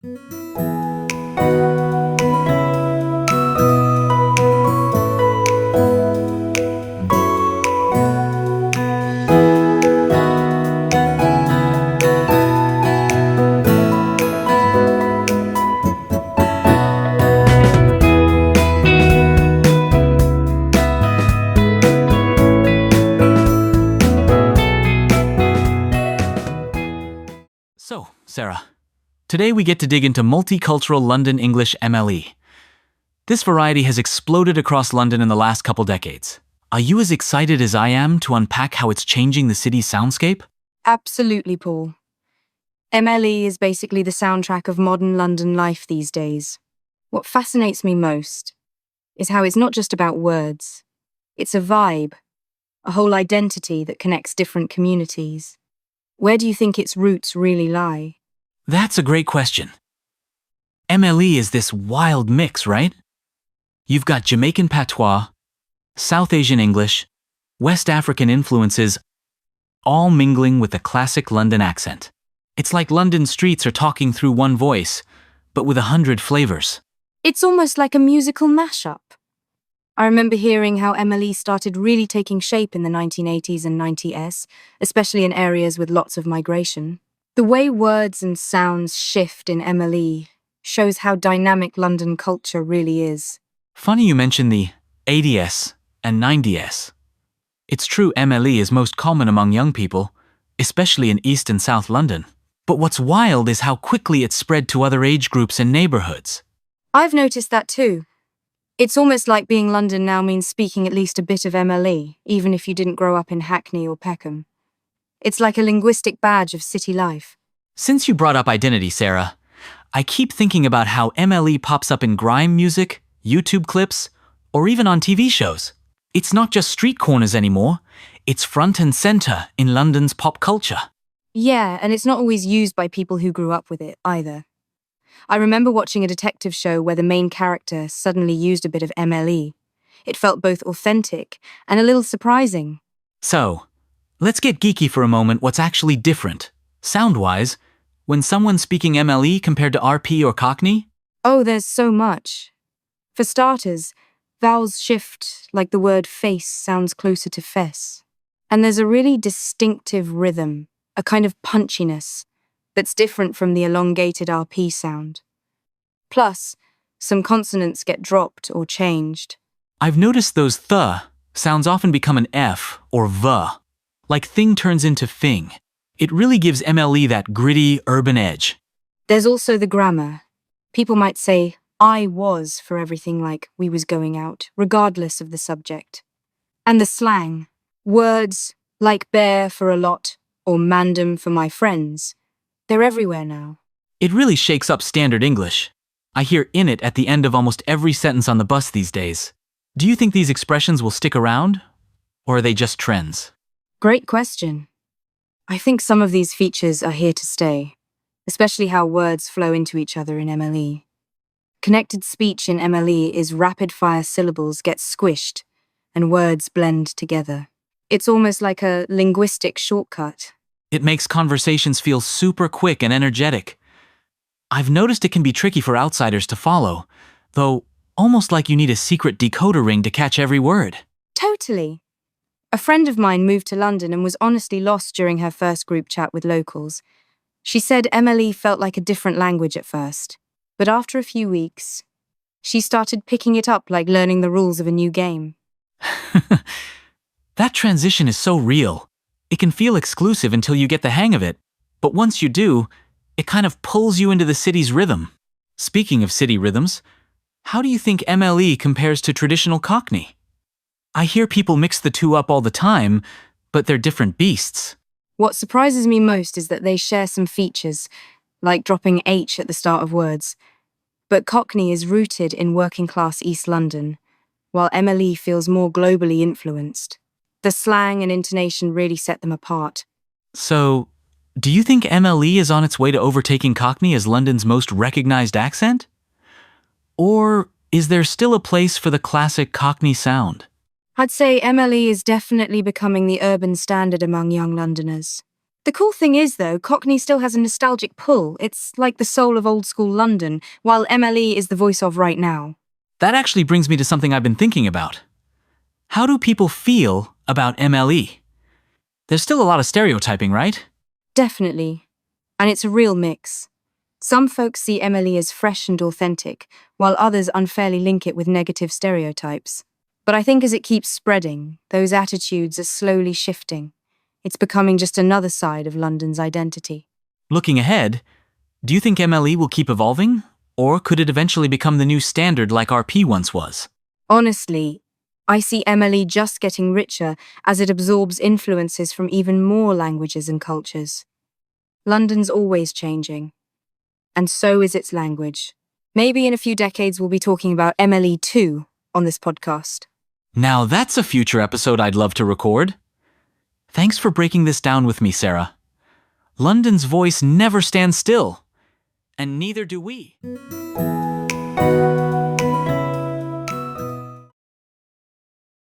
So, Sarah, today we get to dig into Multicultural London English MLE. This variety has exploded across London in the last couple decades. Are you as excited as I am to unpack how it's changing the city's soundscape? Absolutely, Paul. MLE is basically the soundtrack of modern London life these days. What fascinates me most is how it's not just about words. It's a vibe, a whole identity that connects different communities. Where do you think its roots really lie? That's a great question. MLE is this wild mix, right? You've got Jamaican patois, South Asian English, West African influences, all mingling with a classic London accent. It's like London streets are talking through one voice, but with 100 flavors. It's almost like a musical mashup. I remember hearing how MLE started really taking shape in the 1980s and 90s, especially in areas with lots of migration. The way words and sounds shift in MLE shows how dynamic London culture really is. Funny you mention the 80s and 90s. It's true MLE is most common among young people, especially in East and South London. But what's wild is how quickly it spread to other age groups and neighborhoods. I've noticed that too. It's almost like being London now means speaking at least a bit of MLE, even if you didn't grow up in Hackney or Peckham. It's like a linguistic badge of city life. Since you brought up identity, Sarah, I keep thinking about how MLE pops up in grime music, YouTube clips, or even on TV shows. It's not just street corners anymore, it's front and center in London's pop culture. Yeah, and it's not always used by people who grew up with it either. I remember watching a detective show where the main character suddenly used a bit of MLE. It felt both authentic and a little surprising. So, let's get geeky for a moment. What's actually different, sound-wise, when someone's speaking MLE compared to RP or Cockney? Oh, there's so much. For starters, vowels shift like the word face sounds closer to fess. And there's a really distinctive rhythm, a kind of punchiness, that's different from the elongated RP sound. Plus, some consonants get dropped or changed. I've noticed those th sounds often become an f or v, like thing turns into fing. It really gives MLE that gritty, urban edge. There's also the grammar. People might say, I was for everything like we was going out, regardless of the subject. And the slang. Words like bear for a lot or mandem for my friends. They're everywhere now. It really shakes up standard English. I hear "in it" at the end of almost every sentence on the bus these days. Do you think these expressions will stick around? Or are they just trends? Great question. I think some of these features are here to stay, especially how words flow into each other in MLE. Connected speech in MLE is rapid-fire syllables get squished and words blend together. It's almost like a linguistic shortcut. It makes conversations feel super quick and energetic. I've noticed it can be tricky for outsiders to follow, though almost like you need a secret decoder ring to catch every word. Totally. A friend of mine moved to London and was honestly lost during her first group chat with locals. She said MLE felt like a different language at first, but after a few weeks, she started picking it up like learning the rules of a new game. That transition is so real. It can feel exclusive until you get the hang of it, but once you do, it kind of pulls you into the city's rhythm. Speaking of city rhythms, how do you think MLE compares to traditional Cockney? I hear people mix the two up all the time, but they're different beasts. What surprises me most is that they share some features, like dropping H at the start of words. But Cockney is rooted in working-class East London, while MLE feels more globally influenced. The slang and intonation really set them apart. So, do you think MLE is on its way to overtaking Cockney as London's most recognized accent? Or is there still a place for the classic Cockney sound? I'd say MLE is definitely becoming the urban standard among young Londoners. The cool thing is, though, Cockney still has a nostalgic pull. It's like the soul of old school London, while MLE is the voice of right now. That actually brings me to something I've been thinking about. How do people feel about MLE? There's still a lot of stereotyping, right? Definitely. And it's a real mix. Some folks see MLE as fresh and authentic, while others unfairly link it with negative stereotypes. But I think as it keeps spreading, those attitudes are slowly shifting. It's becoming just another side of London's identity. Looking ahead, do you think MLE will keep evolving? Or could it eventually become the new standard like RP once was? Honestly, I see MLE just getting richer as it absorbs influences from even more languages and cultures. London's always changing, and so is its language. Maybe in a few decades we'll be talking about MLE too on this podcast. Now that's a future episode I'd love to record. Thanks for breaking this down with me, Sarah. London's voice never stands still, and neither do we.